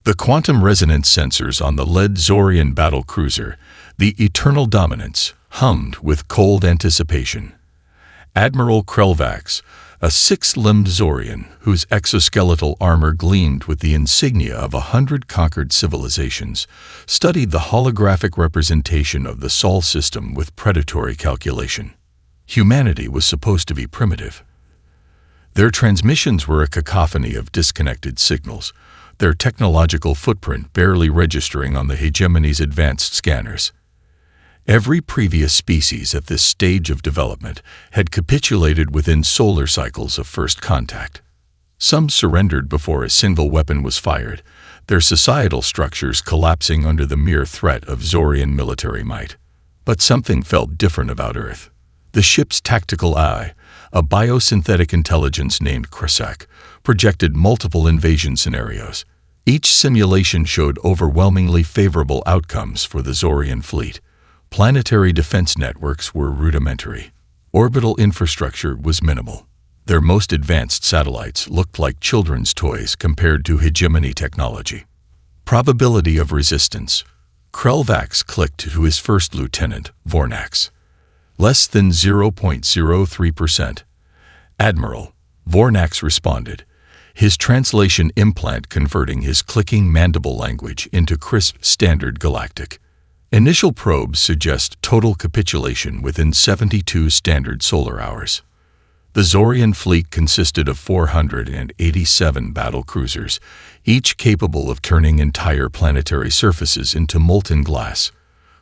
The quantum resonance sensors on the lead Zorian battle cruiser, the Eternal Dominance, hummed with cold anticipation. Admiral Krelvax, a six-limbed Zorian whose exoskeletal armor gleamed with the insignia of 100 conquered civilizations, studied the holographic representation of the Sol system with predatory calculation. Humanity was supposed to be primitive. Their transmissions were a cacophony of disconnected signals, their technological footprint barely registering on the hegemony's advanced scanners. Every previous species at this stage of development had capitulated within solar cycles of first contact. Some surrendered before a single weapon was fired, their societal structures collapsing under the mere threat of Zorian military might. But something felt different about Earth. The ship's tactical eye, a biosynthetic intelligence named Krasek, projected multiple invasion scenarios. Each simulation showed overwhelmingly favorable outcomes for the Zorian fleet. Planetary defense networks were rudimentary. Orbital infrastructure was minimal. Their most advanced satellites looked like children's toys compared to hegemony technology. Probability of resistance. Krelvax clicked to his first lieutenant, Vornax. Less than 0.03%. Admiral, Vornax responded, his translation implant converting his clicking mandible language into crisp standard Galactic. Initial probes suggest total capitulation within 72 standard solar hours. The Zorian fleet consisted of 487 battle cruisers, each capable of turning entire planetary surfaces into molten glass.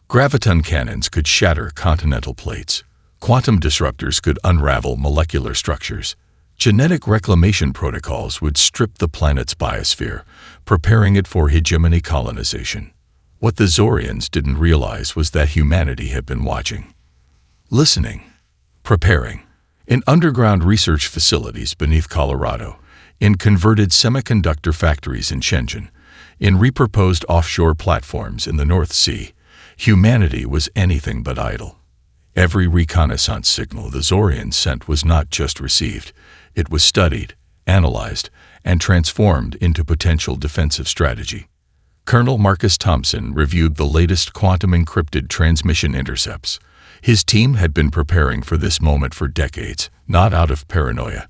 Graviton cannons could shatter continental plates. Quantum disruptors could unravel molecular structures. Genetic reclamation protocols would strip the planet's biosphere, preparing it for hegemony colonization. What the Zorians didn't realize was that humanity had been watching, listening, preparing. In underground research facilities beneath Colorado, in converted semiconductor factories in Shenzhen, in repurposed offshore platforms in the North Sea, humanity was anything but idle. Every reconnaissance signal the Zorians sent was not just received, it was studied, analyzed, and transformed into potential defensive strategy. Colonel Marcus Thompson reviewed the latest quantum-encrypted transmission intercepts. His team had been preparing for this moment for decades, not out of paranoia,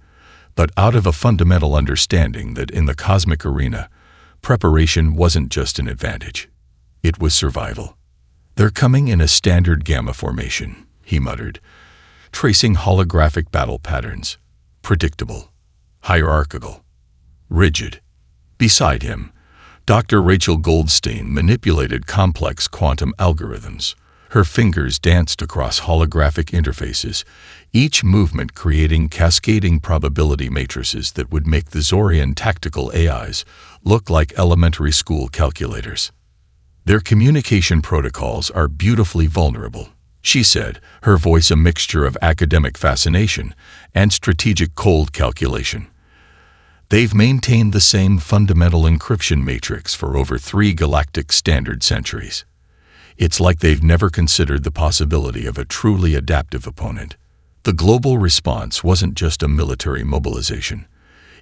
but out of a fundamental understanding that in the cosmic arena, preparation wasn't just an advantage. It was survival. "They're coming in a standard gamma formation," he muttered, tracing holographic battle patterns. Predictable, hierarchical, rigid. Beside him, Dr. Rachel Goldstein manipulated complex quantum algorithms. Her fingers danced across holographic interfaces, each movement creating cascading probability matrices that would make the Zorian tactical AIs look like elementary school calculators. "Their communication protocols are beautifully vulnerable," she said, her voice a mixture of academic fascination and strategic cold calculation. "They've maintained the same fundamental encryption matrix for over 3 galactic standard centuries. It's like they've never considered the possibility of a truly adaptive opponent." The global response wasn't just a military mobilization.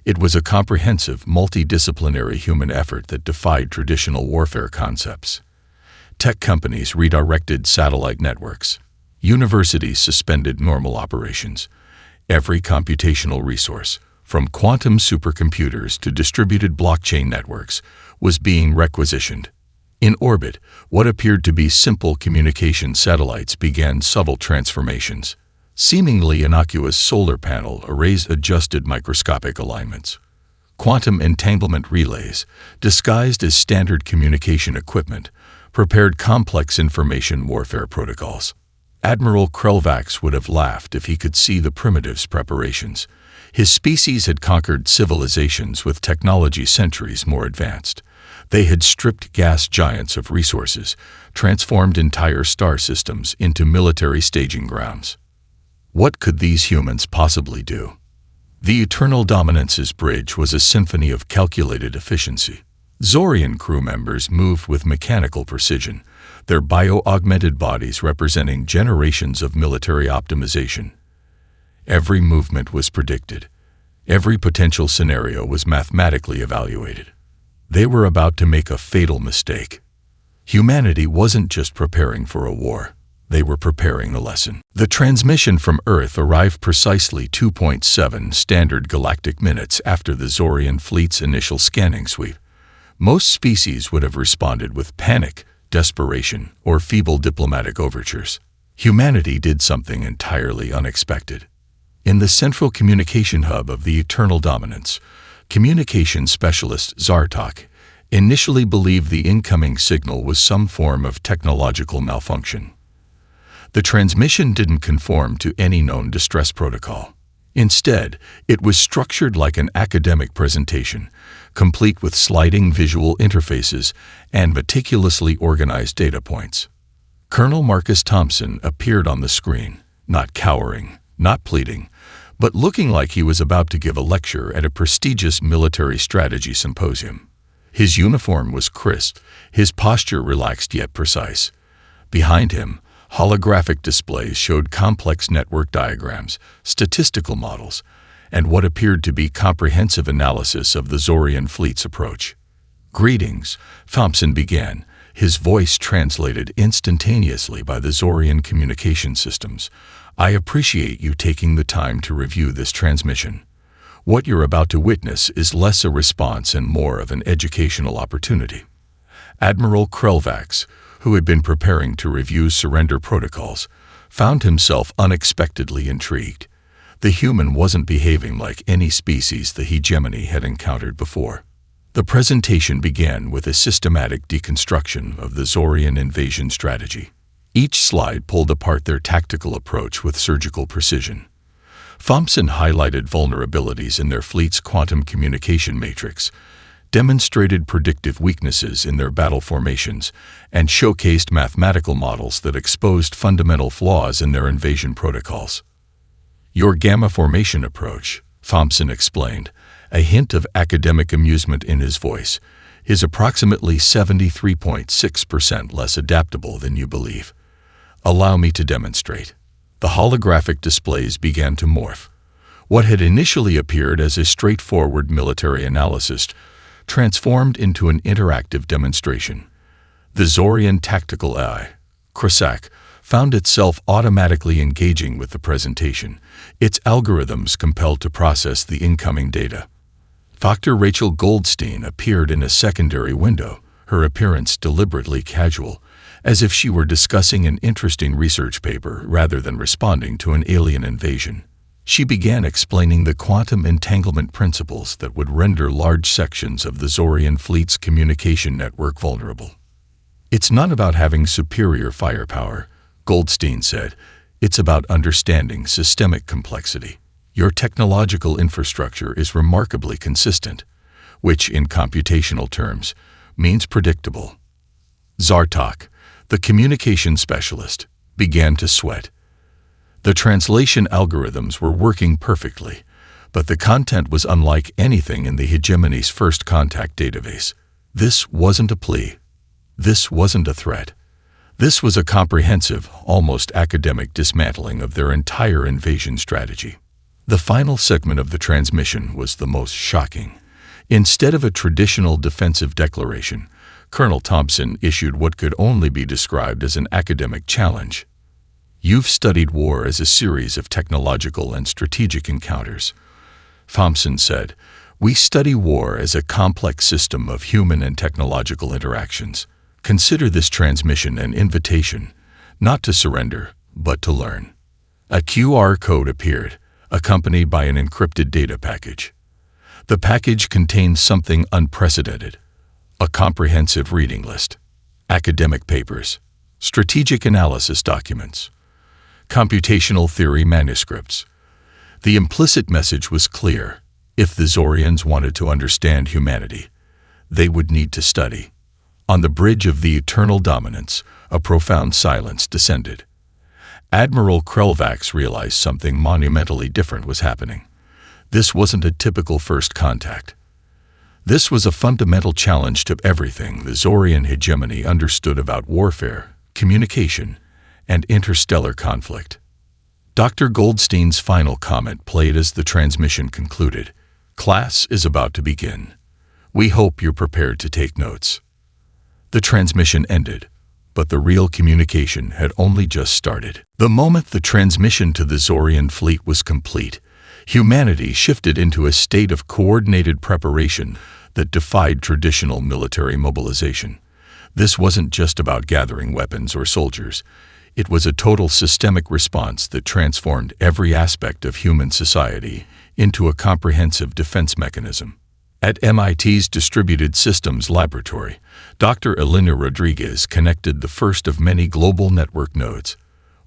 It was a comprehensive, multidisciplinary human effort that defied traditional warfare concepts. Tech companies redirected satellite networks. Universities suspended normal operations. Every computational resource, from quantum supercomputers to distributed blockchain networks, was being requisitioned. In orbit, what appeared to be simple communication satellites began subtle transformations. Seemingly innocuous solar panel arrays adjusted microscopic alignments. Quantum entanglement relays, disguised as standard communication equipment, prepared complex information warfare protocols. Admiral Krelvax would have laughed if he could see the primitives' preparations. His species had conquered civilizations with technology centuries more advanced. They had stripped gas giants of resources, transformed entire star systems into military staging grounds. What could these humans possibly do? The Eternal Dominance's bridge was a symphony of calculated efficiency. Zorian crew members moved with mechanical precision, their bio-augmented bodies representing generations of military optimization. Every movement was predicted. Every potential scenario was mathematically evaluated. They were about to make a fatal mistake. Humanity wasn't just preparing for a war. They were preparing a lesson. The transmission from Earth arrived precisely 2.7 standard galactic minutes after the Zorian fleet's initial scanning sweep. Most species would have responded with panic, desperation, or feeble diplomatic overtures. Humanity did something entirely unexpected. In the central communication hub of the Eternal Dominance, communication specialist Zartok initially believed the incoming signal was some form of technological malfunction. The transmission didn't conform to any known distress protocol. Instead, it was structured like an academic presentation, complete with sliding visual interfaces and meticulously organized data points. Colonel Marcus Thompson appeared on the screen, not cowering, not pleading, but looking like he was about to give a lecture at a prestigious military strategy symposium. His uniform was crisp, his posture relaxed yet precise. Behind him, holographic displays showed complex network diagrams, statistical models, and what appeared to be comprehensive analysis of the Zorian fleet's approach. "Greetings," Thompson began, his voice translated instantaneously by the Zorian communication systems. "I appreciate you taking the time to review this transmission. What you're about to witness is less a response and more of an educational opportunity." Admiral Krelvax, who had been preparing to review surrender protocols, found himself unexpectedly intrigued. The human wasn't behaving like any species the hegemony had encountered before. The presentation began with a systematic deconstruction of the Zorian invasion strategy. Each slide pulled apart their tactical approach with surgical precision. Thompson highlighted vulnerabilities in their fleet's quantum communication matrix, demonstrated predictive weaknesses in their battle formations, and showcased mathematical models that exposed fundamental flaws in their invasion protocols. "Your gamma formation approach," Thompson explained, a hint of academic amusement in his voice, "is approximately 73.6% less adaptable than you believe. Allow me to demonstrate." The holographic displays began to morph. What had initially appeared as a straightforward military analysis transformed into an interactive demonstration. The Zorian tactical AI, Krasak, found itself automatically engaging with the presentation, its algorithms compelled to process the incoming data. Dr. Rachel Goldstein appeared in a secondary window, her appearance deliberately casual, as if she were discussing an interesting research paper rather than responding to an alien invasion. She began explaining the quantum entanglement principles that would render large sections of the Zorian fleet's communication network vulnerable. "It's not about having superior firepower," Goldstein said. "It's about understanding systemic complexity. Your technological infrastructure is remarkably consistent, which, in computational terms, means predictable." Zartok, the communication specialist, began to sweat. The translation algorithms were working perfectly, but the content was unlike anything in the hegemony's first contact database. This wasn't a plea. This wasn't a threat. This was a comprehensive, almost academic dismantling of their entire invasion strategy. The final segment of the transmission was the most shocking. Instead of a traditional defensive declaration, Colonel Thompson issued what could only be described as an academic challenge. "You've studied war as a series of technological and strategic encounters," Thompson said. "We study war as a complex system of human and technological interactions. Consider this transmission an invitation, not to surrender, but to learn." A QR code appeared, accompanied by an encrypted data package. The package contained something unprecedented: a comprehensive reading list, academic papers, strategic analysis documents, computational theory manuscripts. The implicit message was clear: if the Zorians wanted to understand humanity, they would need to study. On the bridge of the Eternal Dominance, a profound silence descended. Admiral Krelvax realized something monumentally different was happening. This wasn't a typical first contact. This was a fundamental challenge to everything the Zorian hegemony understood about warfare, communication, and interstellar conflict. Dr. Goldstein's final comment played as the transmission concluded. "Class is about to begin. We hope you're prepared to take notes. The transmission ended, but the real communication had only just started. The moment the transmission to the Zorian fleet was complete, humanity shifted into a state of coordinated preparation that defied traditional military mobilization. This wasn't just about gathering weapons or soldiers. It was a total systemic response that transformed every aspect of human society into a comprehensive defense mechanism. At MIT's Distributed Systems Laboratory, Dr. Elena Rodriguez connected the first of many global network nodes.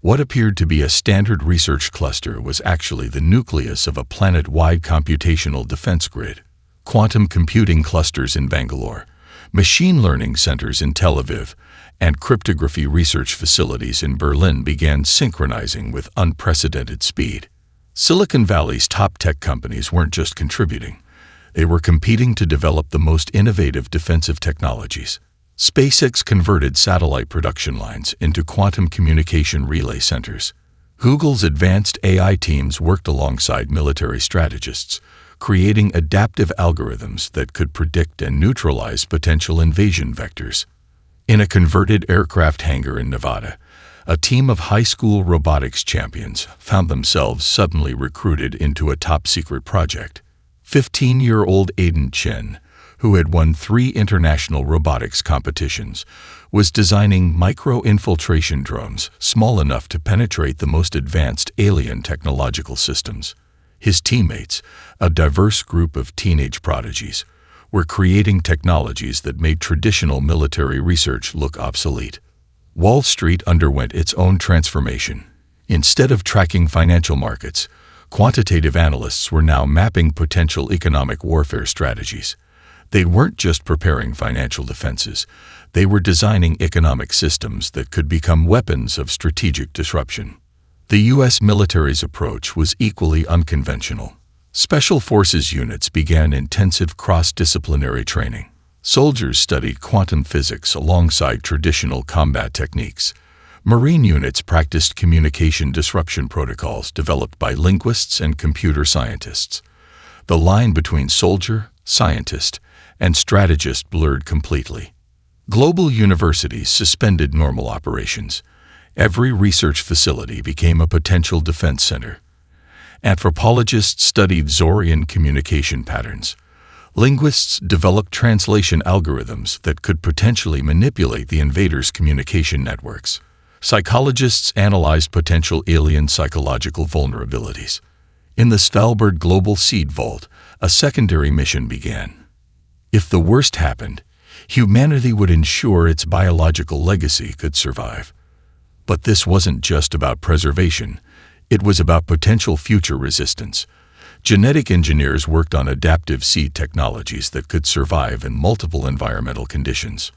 What appeared to be a standard research cluster was actually the nucleus of a planet-wide computational defense grid. Quantum computing clusters in Bangalore, machine learning centers in Tel Aviv, and cryptography research facilities in Berlin began synchronizing with unprecedented speed. Silicon Valley's top tech companies weren't just contributing. They were competing to develop the most innovative defensive technologies. SpaceX converted satellite production lines into quantum communication relay centers. Google's advanced AI teams worked alongside military strategists, creating adaptive algorithms that could predict and neutralize potential invasion vectors. In a converted aircraft hangar in Nevada, a team of high school robotics champions found themselves suddenly recruited into a top-secret project. 15-year-old Aiden Chen, who had won 3 international robotics competitions, was designing micro-infiltration drones small enough to penetrate the most advanced alien technological systems. His teammates, a diverse group of teenage prodigies, were creating technologies that made traditional military research look obsolete. Wall Street underwent its own transformation. Instead of tracking financial markets, quantitative analysts were now mapping potential economic warfare strategies. They weren't just preparing financial defenses. They were designing economic systems that could become weapons of strategic disruption. The U.S. military's approach was equally unconventional. Special Forces units began intensive cross-disciplinary training. Soldiers studied quantum physics alongside traditional combat techniques. Marine units practiced communication disruption protocols developed by linguists and computer scientists. The line between soldier, scientist, and strategist blurred completely. Global universities suspended normal operations. Every research facility became a potential defense center. Anthropologists studied Zorian communication patterns. Linguists developed translation algorithms that could potentially manipulate the invaders' communication networks. Psychologists analyzed potential alien psychological vulnerabilities. In the Starbound Global Seed Vault, a secondary mission began. If the worst happened, humanity would ensure its biological legacy could survive. But this wasn't just about preservation. It was about potential future resistance. Genetic engineers worked on adaptive seed technologies that could survive in multiple environmental conditions.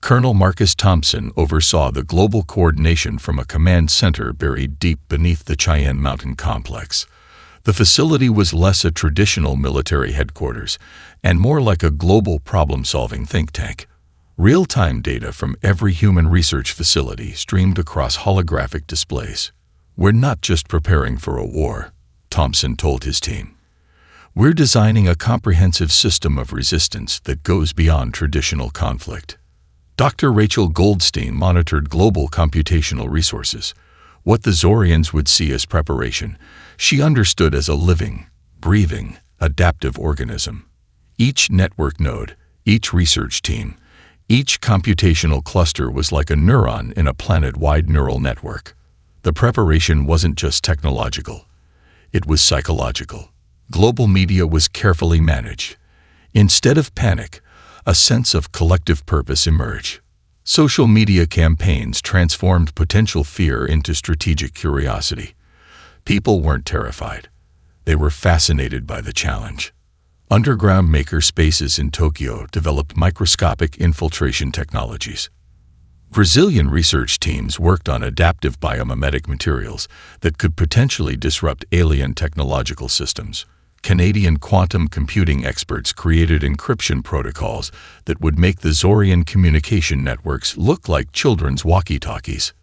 Colonel Marcus Thompson oversaw the global coordination from a command center buried deep beneath the Cheyenne Mountain complex. The facility was less a traditional military headquarters and more like a global problem-solving think tank. Real-time data from every human research facility streamed across holographic displays. "We're not just preparing for a war," Thompson told his team. "We're designing a comprehensive system of resistance that goes beyond traditional conflict." Dr. Rachel Goldstein monitored global computational resources. What the Zorians would see as preparation, she understood as a living, breathing, adaptive organism. Each network node, each research team, each computational cluster was like a neuron in a planet-wide neural network. The preparation wasn't just technological. It was psychological. Global media was carefully managed. Instead of panic, a sense of collective purpose emerged. Social media campaigns transformed potential fear into strategic curiosity. People weren't terrified. They were fascinated by the challenge. Underground maker spaces in Tokyo developed microscopic infiltration technologies. Brazilian research teams worked on adaptive biomimetic materials that could potentially disrupt alien technological systems. Canadian quantum computing experts created encryption protocols that would make the Zorian communication networks look like children's walkie-talkies.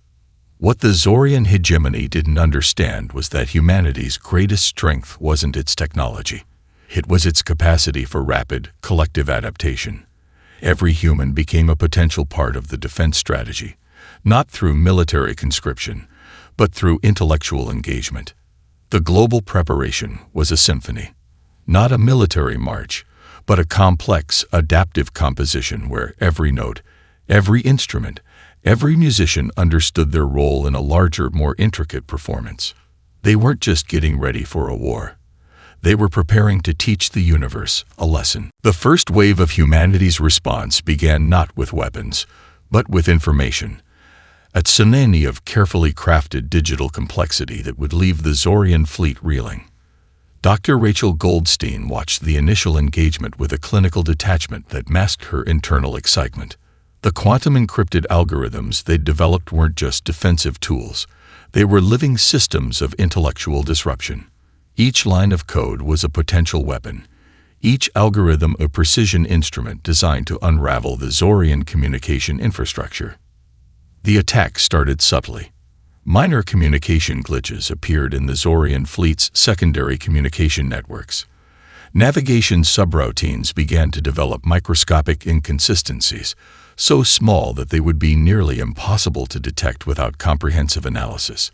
What the Zorian hegemony didn't understand was that humanity's greatest strength wasn't its technology. It was its capacity for rapid, collective adaptation. Every human became a potential part of the defense strategy, not through military conscription, but through intellectual engagement. The global preparation was a symphony, not a military march, but a complex, adaptive composition where every note, every instrument, every musician understood their role in a larger, more intricate performance. They weren't just getting ready for a war. They were preparing to teach the universe a lesson. The first wave of humanity's response began not with weapons, but with information. A tsunami of carefully crafted digital complexity that would leave the Zorian fleet reeling. Dr. Rachel Goldstein watched the initial engagement with a clinical detachment that masked her internal excitement. The quantum-encrypted algorithms they'd developed weren't just defensive tools. They were living systems of intellectual disruption. Each line of code was a potential weapon, each algorithm a precision instrument designed to unravel the Zorian communication infrastructure. The attack started subtly. Minor communication glitches appeared in the Zorian fleet's secondary communication networks. Navigation subroutines began to develop microscopic inconsistencies, so small that they would be nearly impossible to detect without comprehensive analysis.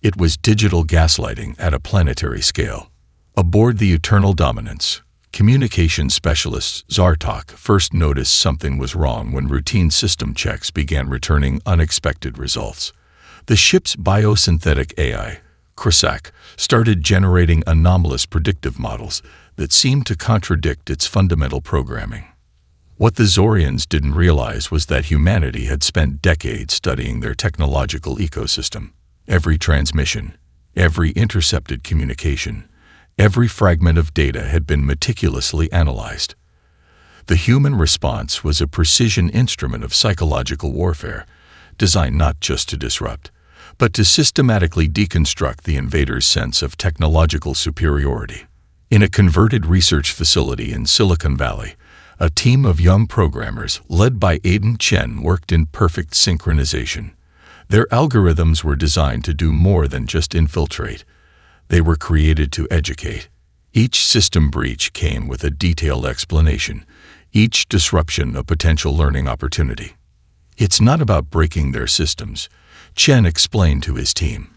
It was digital gaslighting at a planetary scale. Aboard the Eternal Dominance, communication specialist Zartok first noticed something was wrong when routine system checks began returning unexpected results. The ship's biosynthetic AI, Krisak, started generating anomalous predictive models that seemed to contradict its fundamental programming. What the Zorians didn't realize was that humanity had spent decades studying their technological ecosystem. Every transmission, every intercepted communication, every fragment of data had been meticulously analyzed. The human response was a precision instrument of psychological warfare, designed not just to disrupt, but to systematically deconstruct the invader's sense of technological superiority. In a converted research facility in Silicon Valley, a team of young programmers led by Aiden Chen worked in perfect synchronization. Their algorithms were designed to do more than just infiltrate. They were created to educate. Each system breach came with a detailed explanation, each disruption a potential learning opportunity. It's not about breaking their systems, Chen explained to his team.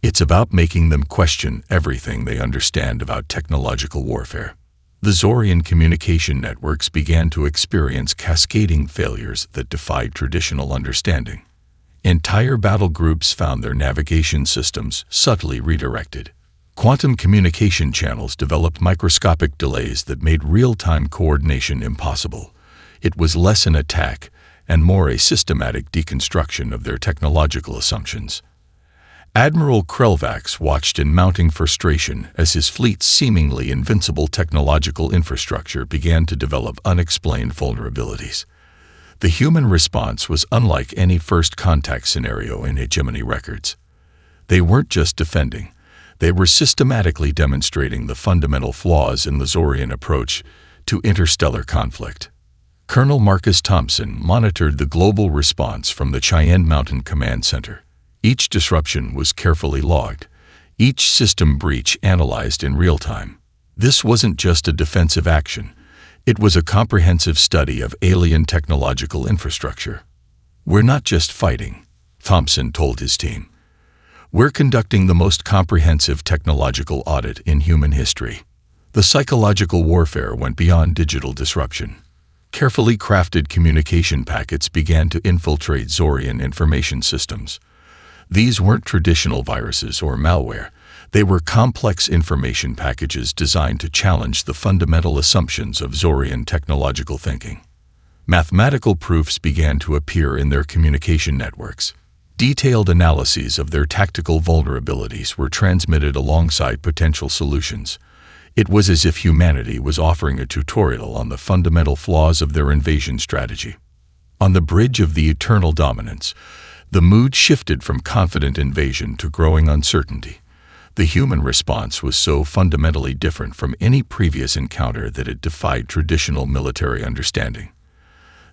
It's about making them question everything they understand about technological warfare. The Zorian communication networks began to experience cascading failures that defied traditional understanding. Entire battle groups found their navigation systems subtly redirected. Quantum communication channels developed microscopic delays that made real-time coordination impossible. It was less an attack and more a systematic deconstruction of their technological assumptions. Admiral Krelvax watched in mounting frustration as his fleet's seemingly invincible technological infrastructure began to develop unexplained vulnerabilities. The human response was unlike any first contact scenario in hegemony records. They weren't just defending, they were systematically demonstrating the fundamental flaws in the Zorian approach to interstellar conflict. Colonel Marcus Thompson monitored the global response from the Cheyenne Mountain Command Center. Each disruption was carefully logged, each system breach analyzed in real time. This wasn't just a defensive action. It was a comprehensive study of alien technological infrastructure. "We're not just fighting," Thompson told his team. "We're conducting the most comprehensive technological audit in human history." The psychological warfare went beyond digital disruption. Carefully crafted communication packets began to infiltrate Zorian information systems. These weren't traditional viruses or malware. They were complex information packages designed to challenge the fundamental assumptions of Zorian technological thinking. Mathematical proofs began to appear in their communication networks. Detailed analyses of their tactical vulnerabilities were transmitted alongside potential solutions. It was as if humanity was offering a tutorial on the fundamental flaws of their invasion strategy. On the bridge of the Eternal Dominance, the mood shifted from confident invasion to growing uncertainty. The human response was so fundamentally different from any previous encounter that it defied traditional military understanding.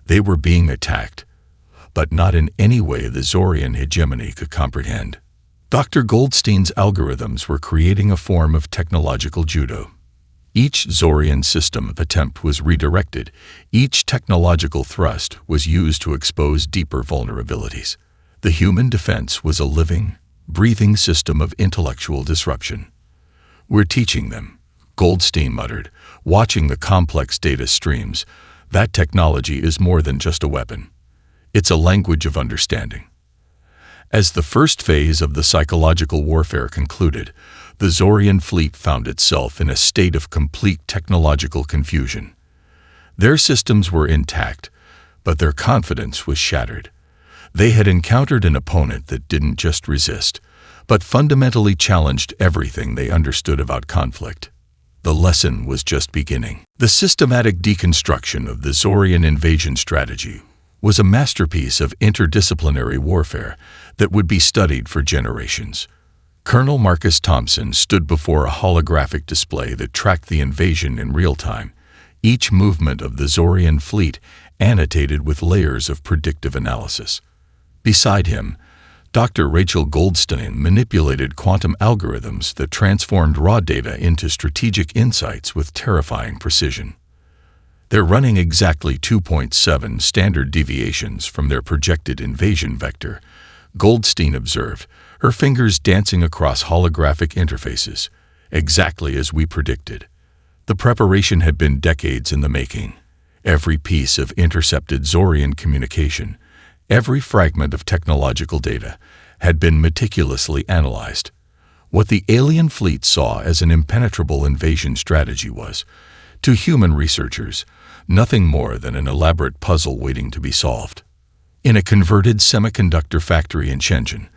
They were being attacked, but not in any way the Zorian hegemony could comprehend. Dr. Goldstein's algorithms were creating a form of technological judo. Each Zorian system attempt was redirected. Each technological thrust was used to expose deeper vulnerabilities. The human defense was a living, breathing system of intellectual disruption. "We're teaching them," Goldstein muttered, watching the complex data streams. "That technology is more than just a weapon. It's a language of understanding." As the first phase of the psychological warfare concluded, the Zorian fleet found itself in a state of complete technological confusion. Their systems were intact, but their confidence was shattered. They had encountered an opponent that didn't just resist, but fundamentally challenged everything they understood about conflict. The lesson was just beginning. The systematic deconstruction of the Zorian invasion strategy was a masterpiece of interdisciplinary warfare that would be studied for generations. Colonel Marcus Thompson stood before a holographic display that tracked the invasion in real time, each movement of the Zorian fleet annotated with layers of predictive analysis. Beside him, Dr. Rachel Goldstein manipulated quantum algorithms that transformed raw data into strategic insights with terrifying precision. They're running exactly 2.7 standard deviations from their projected invasion vector, Goldstein observed, her fingers dancing across holographic interfaces, exactly as we predicted. The preparation had been decades in the making. Every piece of intercepted Zorian communication, every fragment of technological data, had been meticulously analyzed. What the alien fleet saw as an impenetrable invasion strategy was, to human researchers, nothing more than an elaborate puzzle waiting to be solved. In a converted semiconductor factory in Shenzhen,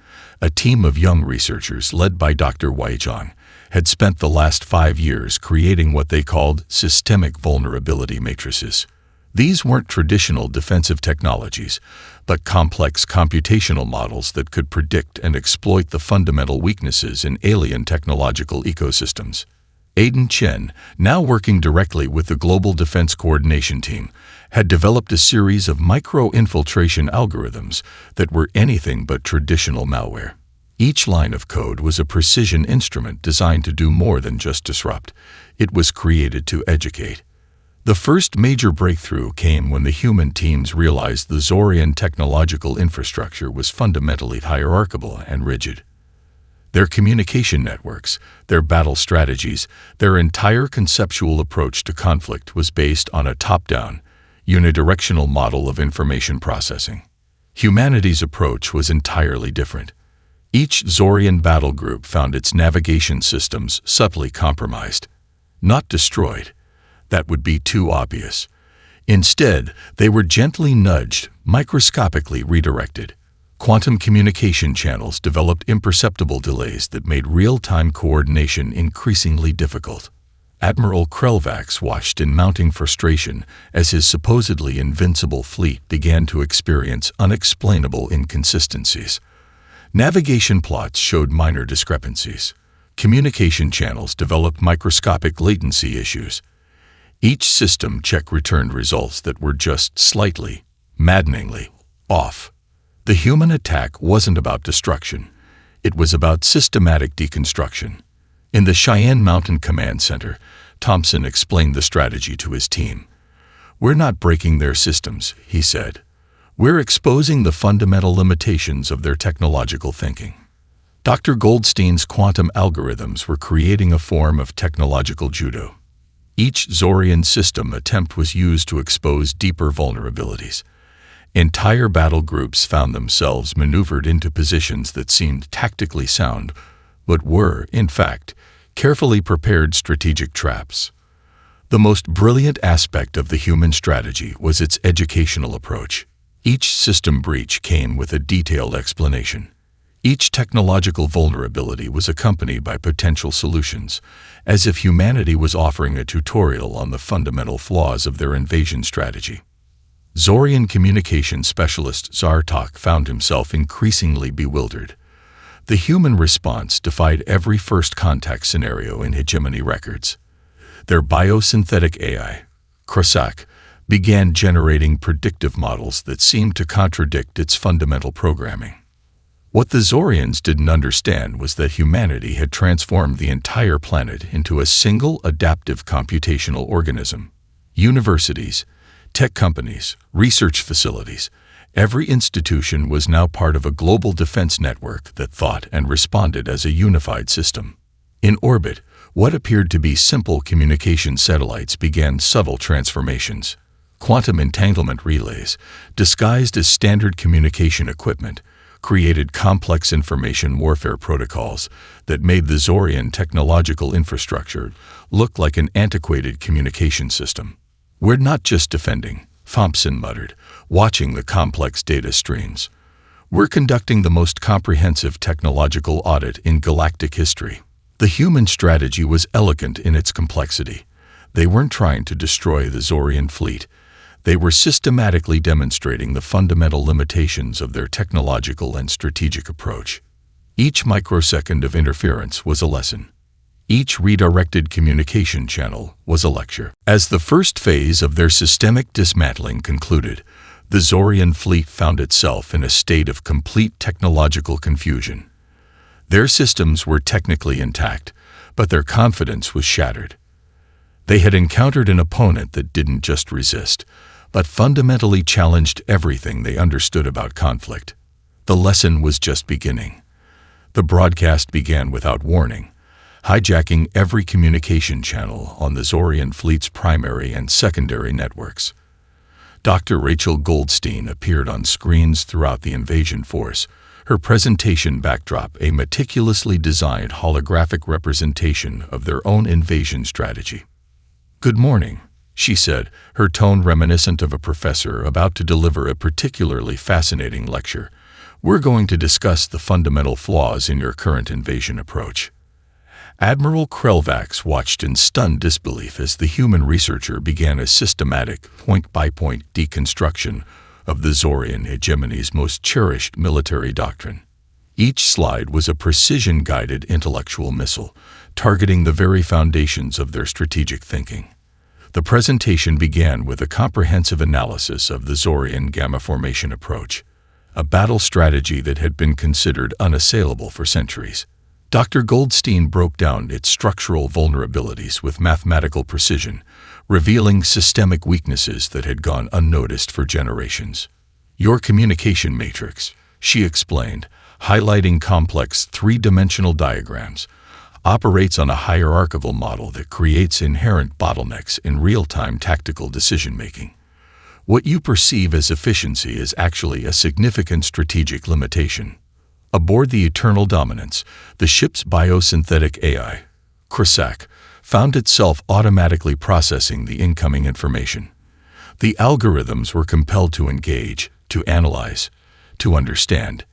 a team of young researchers led by Dr. Wei Zhang had spent the last 5 years creating what they called systemic vulnerability matrices. These weren't traditional defensive technologies, but complex computational models that could predict and exploit the fundamental weaknesses in alien technological ecosystems. Aidan Chen, now working directly with the Global Defense Coordination Team, had developed a series of micro-infiltration algorithms that were anything but traditional malware. Each line of code was a precision instrument designed to do more than just disrupt. It was created to educate. The first major breakthrough came when the human teams realized the Zorian technological infrastructure was fundamentally hierarchical and rigid. Their communication networks, their battle strategies, their entire conceptual approach to conflict was based on a top-down, unidirectional model of information processing. Humanity's approach was entirely different. Each Zorian battle group found its navigation systems subtly compromised. Not destroyed. That would be too obvious. Instead, they were gently nudged, microscopically redirected. Quantum communication channels developed imperceptible delays that made real-time coordination increasingly difficult. Admiral Krelvax watched in mounting frustration as his supposedly invincible fleet began to experience unexplainable inconsistencies. Navigation plots showed minor discrepancies. Communication channels developed microscopic latency issues. Each system check returned results that were just slightly, maddeningly, off. The human attack wasn't about destruction. It was about systematic deconstruction. In the Cheyenne Mountain Command Center, Thompson explained the strategy to his team. "We're not breaking their systems," he said. "We're exposing the fundamental limitations of their technological thinking." Dr. Goldstein's quantum algorithms were creating a form of technological judo. Each Zorian system attempt was used to expose deeper vulnerabilities. Entire battle groups found themselves maneuvered into positions that seemed tactically sound, but were, in fact, carefully prepared strategic traps. The most brilliant aspect of the human strategy was its educational approach. Each system breach came with a detailed explanation. Each technological vulnerability was accompanied by potential solutions, as if humanity was offering a tutorial on the fundamental flaws of their invasion strategy. Zorian communication specialist Zartok found himself increasingly bewildered. The human response defied every first contact scenario in hegemony records. Their biosynthetic AI, Krosak, began generating predictive models that seemed to contradict its fundamental programming. What the Zorians didn't understand was that humanity had transformed the entire planet into a single adaptive computational organism. Universities, tech companies, research facilities, every institution was now part of a global defense network that thought and responded as a unified system. In orbit, what appeared to be simple communication satellites began subtle transformations. Quantum entanglement relays, disguised as standard communication equipment, created complex information warfare protocols that made the Zorian technological infrastructure look like an antiquated communication system. "We're not just defending," Thompson muttered, watching the complex data streams. "We're conducting the most comprehensive technological audit in galactic history." The human strategy was elegant in its complexity. They weren't trying to destroy the Zorian fleet. They were systematically demonstrating the fundamental limitations of their technological and strategic approach. Each microsecond of interference was a lesson. Each redirected communication channel was a lecture. As the first phase of their systemic dismantling concluded, the Zorian fleet found itself in a state of complete technological confusion. Their systems were technically intact, but their confidence was shattered. They had encountered an opponent that didn't just resist, but fundamentally challenged everything they understood about conflict. The lesson was just beginning. The broadcast began without warning, hijacking every communication channel on the Zorian fleet's primary and secondary networks. Dr. Rachel Goldstein appeared on screens throughout the invasion force, her presentation backdrop a meticulously designed holographic representation of their own invasion strategy. "Good morning," she said, her tone reminiscent of a professor about to deliver a particularly fascinating lecture. "We're going to discuss the fundamental flaws in your current invasion approach." Admiral Krelvax watched in stunned disbelief as the human researcher began a systematic, point-by-point deconstruction of the Zorian hegemony's most cherished military doctrine. Each slide was a precision-guided intellectual missile, targeting the very foundations of their strategic thinking. The presentation began with a comprehensive analysis of the Zorian gamma formation approach, a battle strategy that had been considered unassailable for centuries. Dr. Goldstein broke down its structural vulnerabilities with mathematical precision, revealing systemic weaknesses that had gone unnoticed for generations. "Your communication matrix," she explained, highlighting complex three-dimensional diagrams, operates on a hierarchical model that creates inherent bottlenecks in real-time tactical decision-making. What you perceive as efficiency is actually a significant strategic limitation. Aboard the Eternal Dominance, the ship's biosynthetic AI, Krasak, found itself automatically processing the incoming information. The algorithms were compelled to engage, to analyze, to understand.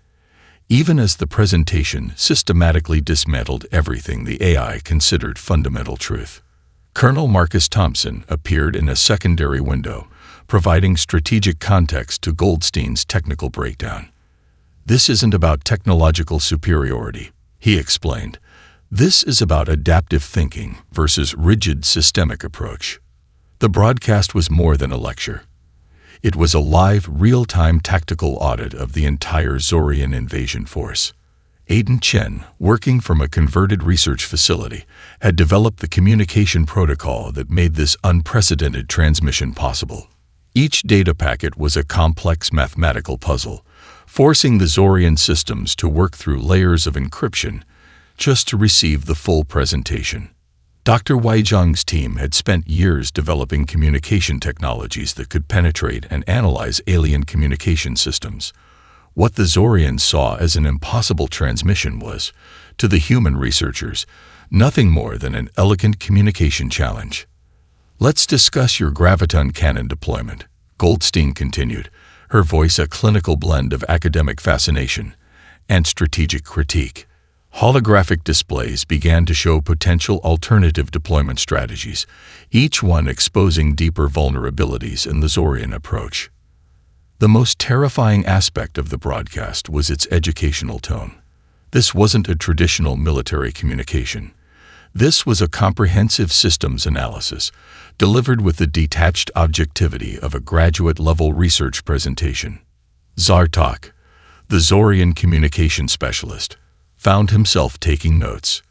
Even as the presentation systematically dismantled everything the AI considered fundamental truth. Colonel Marcus Thompson appeared in a secondary window, providing strategic context to Goldstein's technical breakdown. "This isn't about technological superiority," he explained. "This is about adaptive thinking versus rigid systemic approach." The broadcast was more than a lecture. It was a live, real-time tactical audit of the entire Zorian invasion force. Aiden Chen, working from a converted research facility, had developed the communication protocol that made this unprecedented transmission possible. Each data packet was a complex mathematical puzzle, forcing the Zorian systems to work through layers of encryption just to receive the full presentation. Dr. Weizhang's team had spent years developing communication technologies that could penetrate and analyze alien communication systems. What the Zorians saw as an impossible transmission was, to the human researchers, nothing more than an elegant communication challenge. "Let's discuss your graviton cannon deployment," Goldstein continued, her voice a clinical blend of academic fascination and strategic critique. Holographic displays began to show potential alternative deployment strategies, each one exposing deeper vulnerabilities in the Zorian approach. The most terrifying aspect of the broadcast was its educational tone. This wasn't a traditional military communication. This was a comprehensive systems analysis, delivered with the detached objectivity of a graduate-level research presentation. Zartok, The Zorian communication specialist found himself taking notes.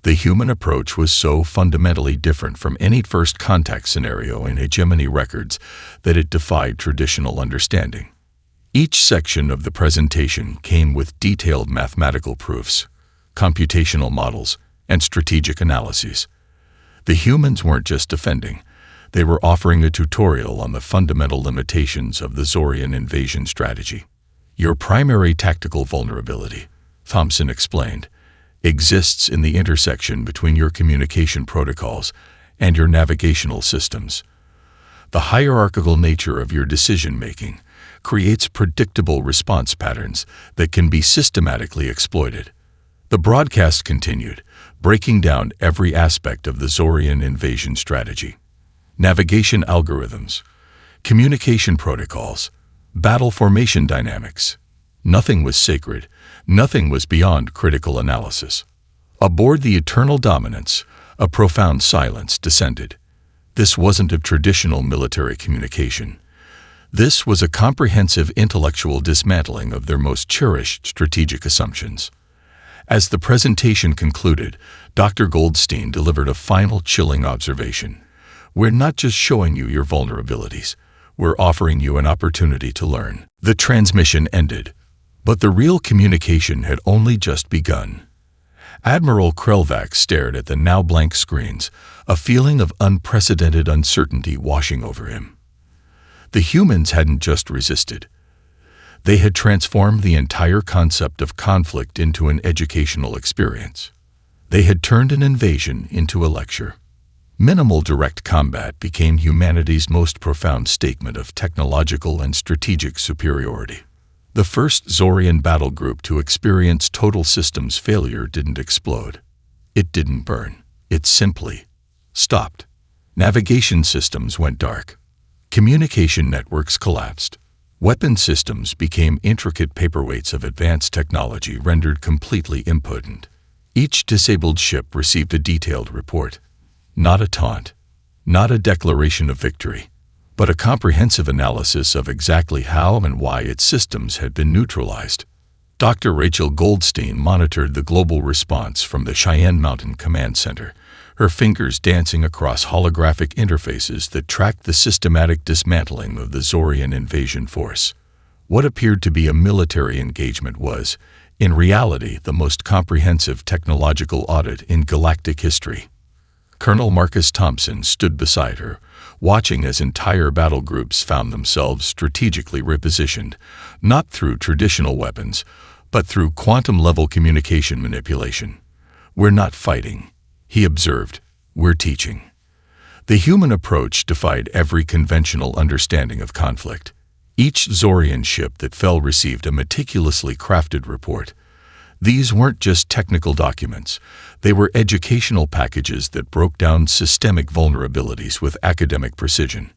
The human approach was so fundamentally different from any first contact scenario in hegemony records that it defied traditional understanding. Each section of the presentation came with detailed mathematical proofs, computational models, and strategic analyses. The humans weren't just defending, they were offering a tutorial on the fundamental limitations of the Zorian invasion strategy. Your primary tactical vulnerability, Thompson explained, exists in the intersection between your communication protocols and your navigational systems. The hierarchical nature of your decision-making creates predictable response patterns that can be systematically exploited. The broadcast continued, breaking down every aspect of the Zorian invasion strategy. Navigation algorithms, communication protocols, battle formation dynamics. Nothing was sacred, nothing was beyond critical analysis. Aboard the Eternal Dominance, a profound silence descended. This wasn't a traditional military communication. This was a comprehensive intellectual dismantling of their most cherished strategic assumptions. As the presentation concluded, Dr. Goldstein delivered a final chilling observation. We're not just showing you your vulnerabilities, we're offering you an opportunity to learn. The transmission ended, but the real communication had only just begun. Admiral Krelvac stared at the now blank screens, a feeling of unprecedented uncertainty washing over him. The humans hadn't just resisted. They had transformed the entire concept of conflict into an educational experience. They had turned an invasion into a lecture. Minimal direct combat became humanity's most profound statement of technological and strategic superiority. The first Zorian battle group to experience total systems failure didn't explode. It didn't burn. It simply stopped. Navigation systems went dark. Communication networks collapsed. Weapon systems became intricate paperweights of advanced technology rendered completely impotent. Each disabled ship received a detailed report. Not a taunt, not a declaration of victory, but a comprehensive analysis of exactly how and why its systems had been neutralized. Dr. Rachel Goldstein monitored the global response from the Cheyenne Mountain Command Center, her fingers dancing across holographic interfaces that tracked the systematic dismantling of the Zorian invasion force. What appeared to be a military engagement was, in reality, the most comprehensive technological audit in galactic history. Colonel Marcus Thompson stood beside her, watching as entire battle groups found themselves strategically repositioned, not through traditional weapons, but through quantum-level communication manipulation. "We're not fighting," he observed. "We're teaching." The human approach defied every conventional understanding of conflict. Each Zorian ship that fell received a meticulously crafted report. These weren't just technical documents. They were educational packages that broke down systemic vulnerabilities with academic precision.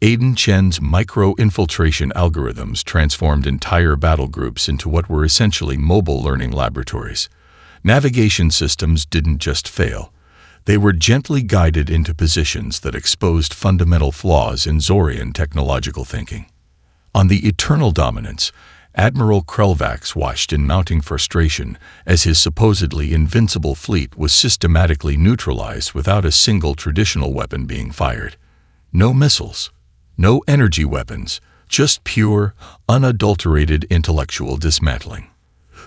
Aiden Chen's micro-infiltration algorithms transformed entire battle groups into what were essentially mobile learning laboratories. Navigation systems didn't just fail. They were gently guided into positions that exposed fundamental flaws in Zorian technological thinking. On the Eternal Dominance, Admiral Krelvac watched in mounting frustration as his supposedly invincible fleet was systematically neutralized without a single traditional weapon being fired. No missiles, no energy weapons, just pure, unadulterated intellectual dismantling.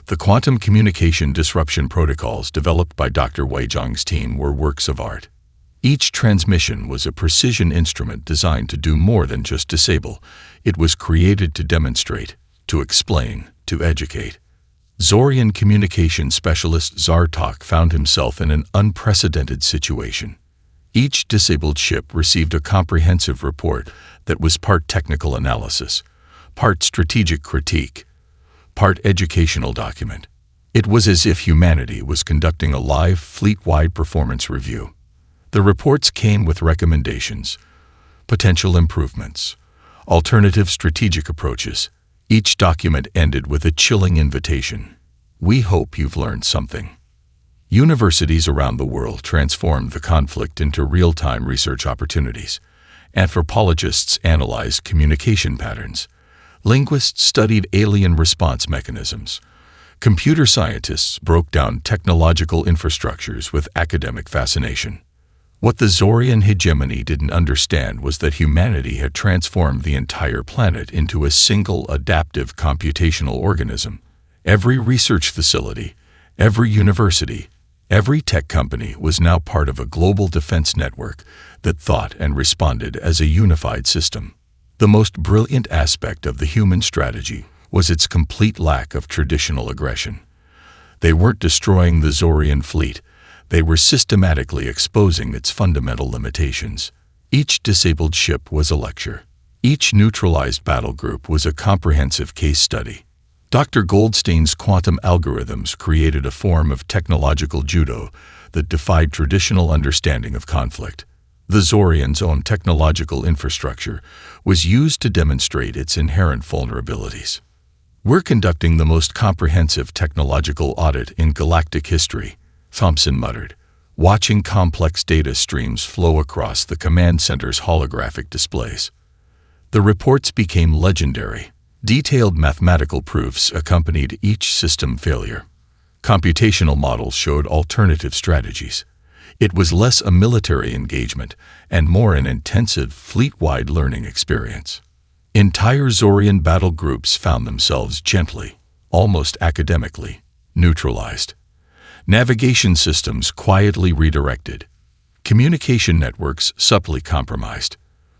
The quantum communication disruption protocols developed by Dr. Weizhang's team were works of art. Each transmission was a precision instrument designed to do more than just disable. It was created to demonstrate, to explain, to educate. Zorian communication specialist Zartok found himself in an unprecedented situation. Each disabled ship received a comprehensive report that was part technical analysis, part strategic critique, part educational document. It was as if humanity was conducting a live, fleet-wide performance review. The reports came with recommendations, potential improvements, alternative strategic approaches. Each document ended with a chilling invitation. "We hope you've learned something." Universities around the world transformed the conflict into real-time research opportunities. Anthropologists analyzed communication patterns. Linguists studied alien response mechanisms. Computer scientists broke down technological infrastructures with academic fascination. What the Zorian hegemony didn't understand was that humanity had transformed the entire planet into a single adaptive computational organism. Every research facility, every university, every tech company was now part of a global defense network that thought and responded as a unified system. The most brilliant aspect of the human strategy was its complete lack of traditional aggression. They weren't destroying the Zorian fleet. They were systematically exposing its fundamental limitations. Each disabled ship was a lecture. Each neutralized battle group was a comprehensive case study. Dr. Goldstein's quantum algorithms created a form of technological judo that defied traditional understanding of conflict. The Zorian's own technological infrastructure was used to demonstrate its inherent vulnerabilities. "We're conducting the most comprehensive technological audit in galactic history," Thompson muttered, watching complex data streams flow across the command center's holographic displays. The reports became legendary. Detailed mathematical proofs accompanied each system failure. Computational models showed alternative strategies. It was less a military engagement and more an intensive, fleet-wide learning experience. Entire Zorian battle groups found themselves gently, almost academically, neutralized. Navigation systems quietly redirected. Communication networks subtly compromised.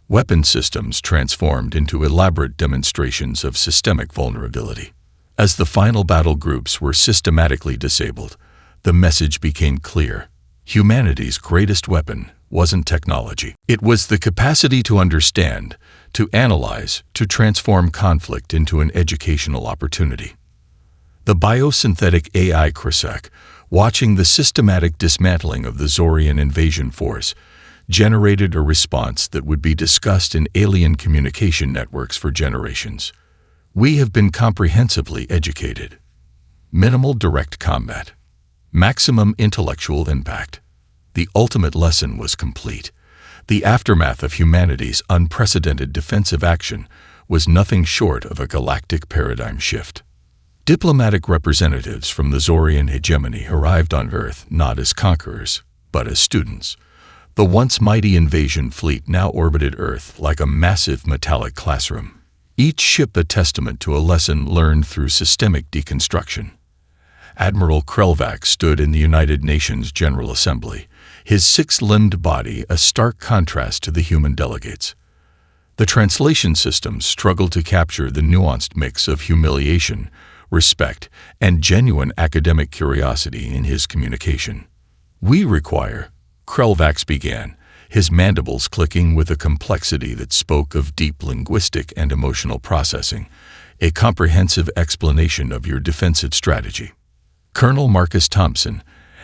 Weapon systems transformed into elaborate demonstrations of systemic vulnerability. As the final battle groups were systematically disabled, the message became clear. Humanity's greatest weapon wasn't technology. It was the capacity to understand, to analyze, to transform conflict into an educational opportunity. The biosynthetic AI Krasek, watching the systematic dismantling of the Zorian invasion force, generated a response that would be discussed in alien communication networks for generations. "We have been comprehensively educated. Minimal direct combat. Maximum intellectual impact." The ultimate lesson was complete. The aftermath of humanity's unprecedented defensive action was nothing short of a galactic paradigm shift. Diplomatic representatives from the Zorian hegemony arrived on Earth not as conquerors, but as students. The once mighty invasion fleet now orbited Earth like a massive metallic classroom. Each ship a testament to a lesson learned through systemic deconstruction. Admiral Krelvac stood in the United Nations General Assembly, his six-limbed body a stark contrast to the human delegates. The translation systems struggled to capture the nuanced mix of humiliation, respect, and genuine academic curiosity in his communication. "We require," Krelvac began, his mandibles clicking with a complexity that spoke of deep linguistic and emotional processing, "a comprehensive explanation of your defensive strategy." Colonel Marcus Thompson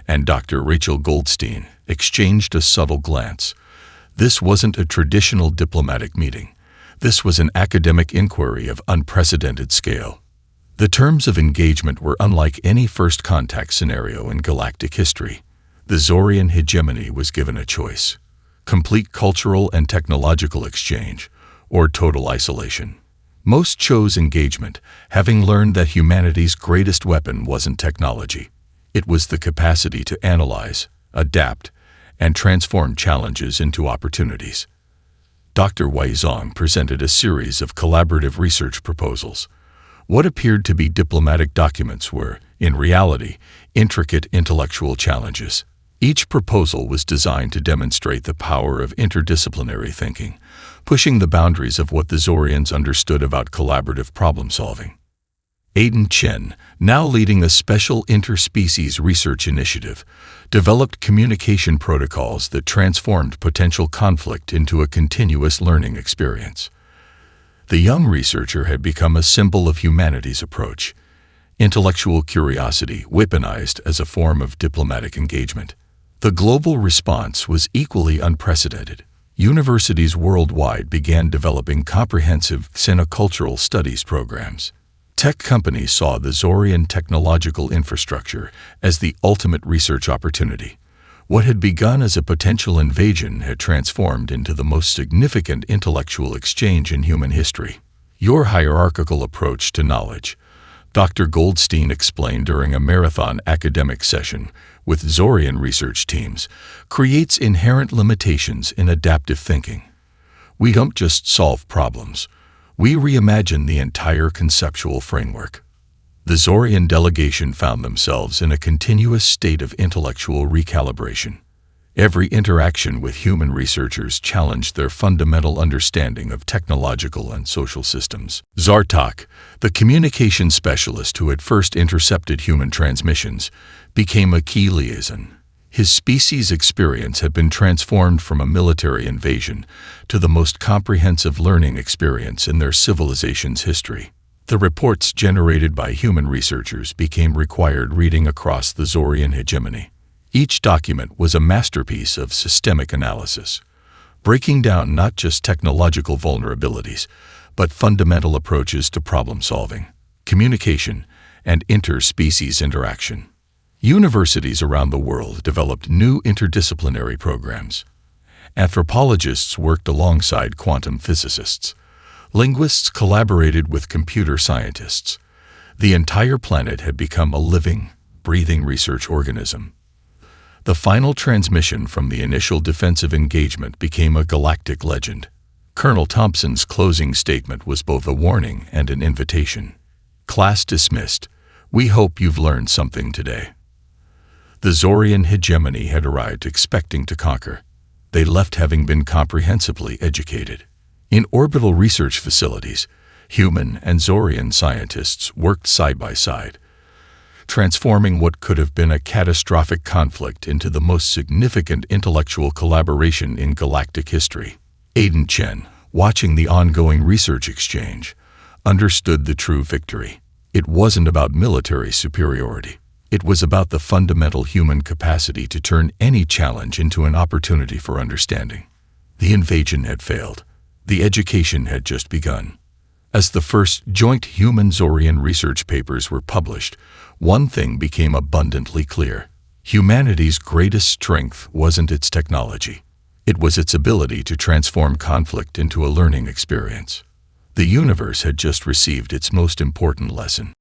and Dr. Rachel Goldstein exchanged a subtle glance. This wasn't a traditional diplomatic meeting. This was an academic inquiry of unprecedented scale. The terms of engagement were unlike any first contact scenario in galactic history. The Zorian hegemony was given a choice: complete cultural and technological exchange, or total isolation. Most chose engagement, having learned that humanity's greatest weapon wasn't technology. It was the capacity to analyze, adapt, and transform challenges into opportunities. Dr. Weizong presented a series of collaborative research proposals. What appeared to be diplomatic documents were, in reality, intricate intellectual challenges. Each proposal was designed to demonstrate the power of interdisciplinary thinking, pushing the boundaries of what the Zorians understood about collaborative problem-solving. Aidan Chen, now leading a special interspecies research initiative, developed communication protocols that transformed potential conflict into a continuous learning experience. The young researcher had become a symbol of humanity's approach, intellectual curiosity weaponized as a form of diplomatic engagement. The global response was equally unprecedented. Universities worldwide began developing comprehensive xenocultural studies programs. Tech companies saw the Zorian technological infrastructure as the ultimate research opportunity. What had begun as a potential invasion had transformed into the most significant intellectual exchange in human history. Your hierarchical approach to knowledge, Dr. Goldstein explained during a marathon academic session with Zorian research teams, creates inherent limitations in adaptive thinking. We don't just solve problems, we reimagine the entire conceptual framework. The Zorian delegation found themselves in a continuous state of intellectual recalibration. Every interaction with human researchers challenged their fundamental understanding of technological and social systems. Zartok, the communication specialist who had first intercepted human transmissions, became a key liaison. His species' experience had been transformed from a military invasion to the most comprehensive learning experience in their civilization's history. The reports generated by human researchers became required reading across the Zorian hegemony. Each document was a masterpiece of systemic analysis, breaking down not just technological vulnerabilities, but fundamental approaches to problem-solving, communication, and interspecies interaction. Universities around the world developed new interdisciplinary programs. Anthropologists worked alongside quantum physicists. Linguists collaborated with computer scientists. The entire planet had become a living, breathing research organism. The final transmission from the initial defensive engagement became a galactic legend. Colonel Thompson's closing statement was both a warning and an invitation. Class dismissed. We hope you've learned something today. The Zorian hegemony had arrived expecting to conquer. They left having been comprehensively educated. In orbital research facilities, human and Zorian scientists worked side by side, transforming what could have been a catastrophic conflict into the most significant intellectual collaboration in galactic history. Aiden Chen, watching the ongoing research exchange, understood the true victory. It wasn't about military superiority. It was about the fundamental human capacity to turn any challenge into an opportunity for understanding. The invasion had failed. The education had just begun. As the first joint human-Zorian research papers were published, one thing became abundantly clear. Humanity's greatest strength wasn't its technology. It was its ability to transform conflict into a learning experience. The universe had just received its most important lesson.